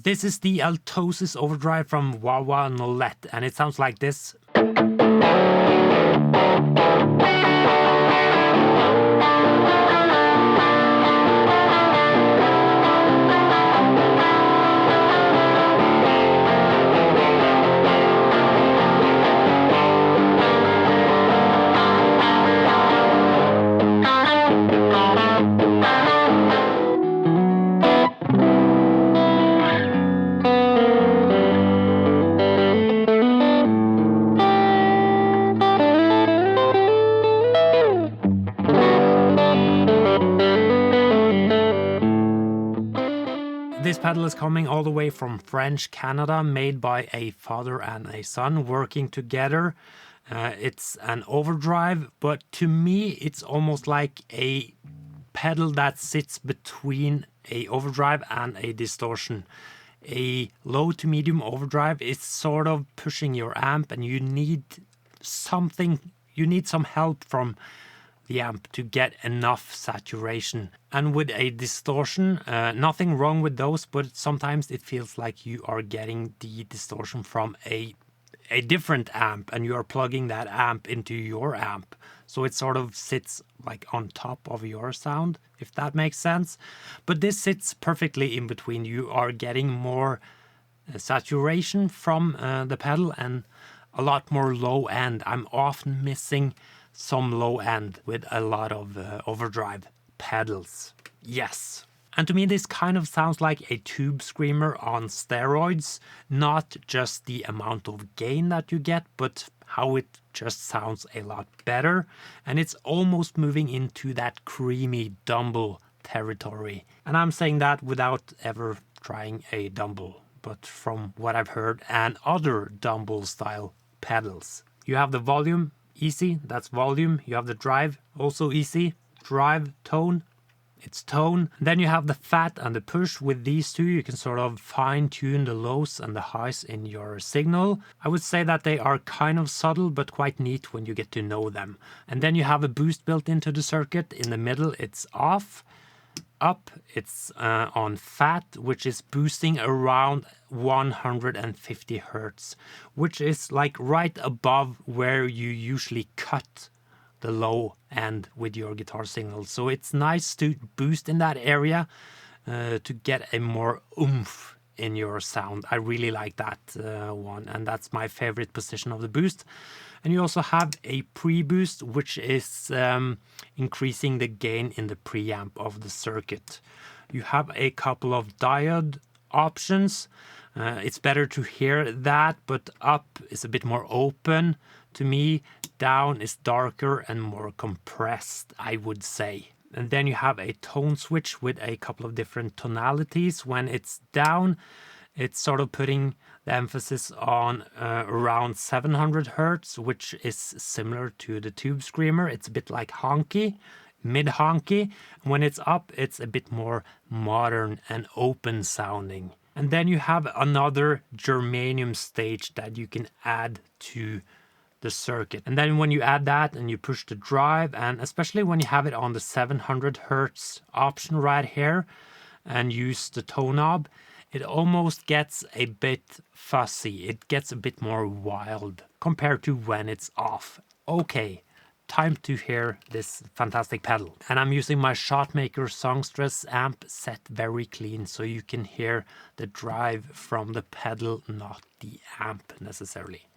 This is the Altosis overdrive from Wawanolett, and it sounds like this. This pedal is coming all the way from French Canada, made by a father and a son working together. It's an overdrive, but to me it's almost like a pedal that sits between a overdrive and a distortion. A low to medium overdrive is sort of pushing your amp, and you need some help from the amp to get enough saturation. And with a distortion, nothing wrong with those, but sometimes it feels like you are getting the distortion from a different amp, and you are plugging that amp into your amp, so it sort of sits like on top of your sound, if that makes sense. But this sits perfectly in between. You are getting more saturation from the pedal and a lot more low end. I'm often missing some low end with a lot of overdrive pedals. Yes. And to me this kind of sounds like a tube screamer on steroids, not just the amount of gain that you get, but how it just sounds a lot better. And it's almost moving into that creamy Dumble territory. And I'm saying that without ever trying a Dumble, but from what I've heard and other Dumble style pedals. You have the volume, easy, that's volume. You have the drive, also easy, drive, tone, it's tone. Then you have the fat and the push. With these two you can sort of fine tune the lows and the highs in your signal. I would say that they are kind of subtle but quite neat when you get to know them. And then you have a boost built into the circuit. In the middle it's off. Up it's on fat, which is boosting around 150 hertz, which is like right above where you usually cut the low end with your guitar signal. So it's nice to boost in that area to get a more oomph in your sound. I really like that one, and that's my favorite position of the boost. And you also have a pre-boost, which is increasing the gain in the preamp of the circuit. You have a couple of diode options. It's better to hear that, but up is a bit more open to me. Down is darker and more compressed, I would say. And then you have a tone switch with a couple of different tonalities. When it's down, it's sort of putting the emphasis on around 700 hertz, which is similar to the Tube Screamer. It's a bit like honky, mid-honky. When it's up, it's a bit more modern and open sounding. And then you have another germanium stage that you can add to the circuit. And then when you add that and you push the drive, and especially when you have it on the 700 hertz option right here and use the tone knob, it almost gets a bit fussy. It gets a bit more wild compared to when it's off. Okay, time to hear this fantastic pedal. And I'm using my Shotmaker Songstress amp set very clean, so you can hear the drive from the pedal, not the amp necessarily.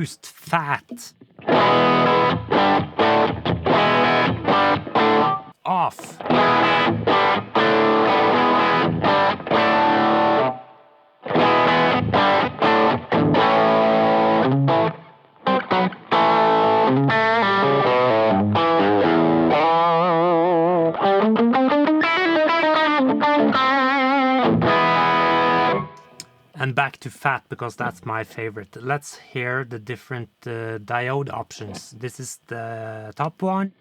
boost fat. Off. And back to fat, because that's my favorite. Let's hear the different diode options. This is the top one.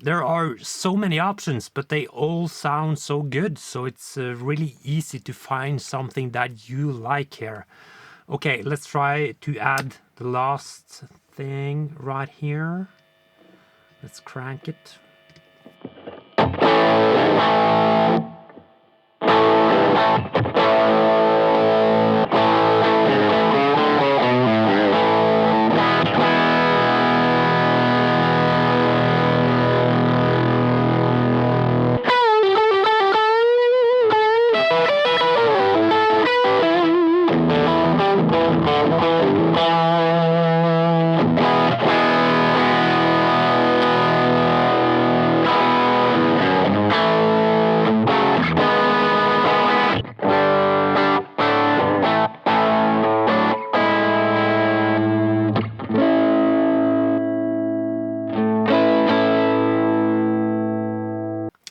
There are so many options, but they all sound so good, so it's really easy to find something that you like here. Okay, let's try to add the last thing right here. Let's crank it.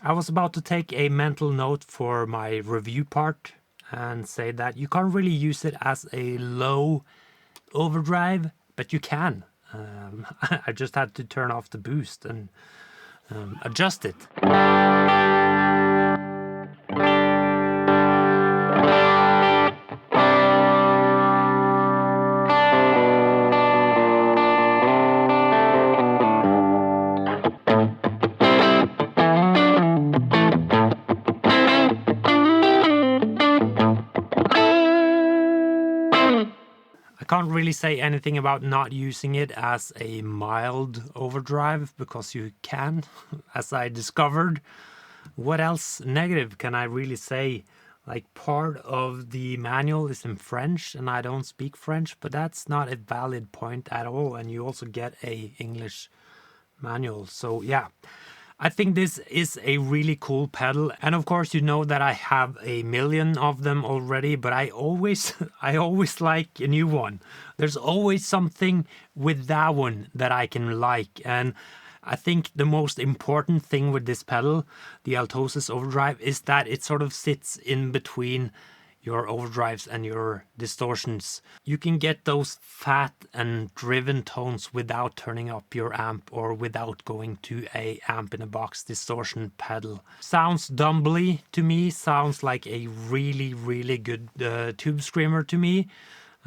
I was about to take a mental note for my review part and say that you can't really use it as a low overdrive, but you can. I just had to turn off the boost and adjust it. Can't really say anything about not using it as a mild overdrive, because you can, as I discovered. What else negative can I really say? Like, part of the manual is in French and I don't speak French, but that's not a valid point at all, and you also get a English manual. So yeah, I think this is a really cool pedal, and of course you know that I have a million of them already, but I always like a new one. There's always something with that one that I can like, and I think the most important thing with this pedal, the Altosis Overdrive, is that it sort of sits in between your overdrives and your distortions. You can get those fat and driven tones without turning up your amp or without going to a amp in a box distortion pedal. Sounds dumbly to me, sounds like a really good tube screamer to me.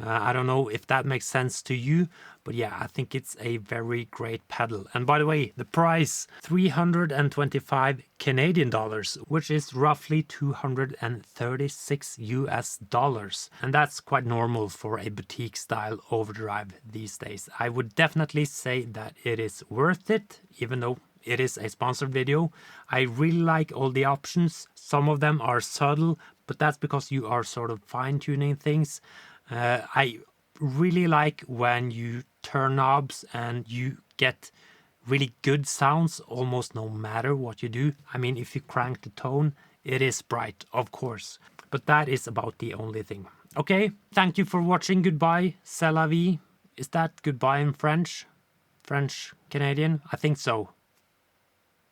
I don't know if that makes sense to you, but yeah, I think it's a very great pedal. And by the way, the price, 325 Canadian dollars, which is roughly 236 US dollars. And that's quite normal for a boutique style overdrive these days. I would definitely say that it is worth it, even though it is a sponsored video. I really like all the options. Some of them are subtle, but that's because you are sort of fine-tuning things. I really like when you turn knobs and you get really good sounds almost no matter what you do. I mean, if you crank the tone, it is bright, of course, but that is about the only thing. Okay, thank you for watching. Goodbye, c'est la vie. Is that goodbye in French? French Canadian? I think so.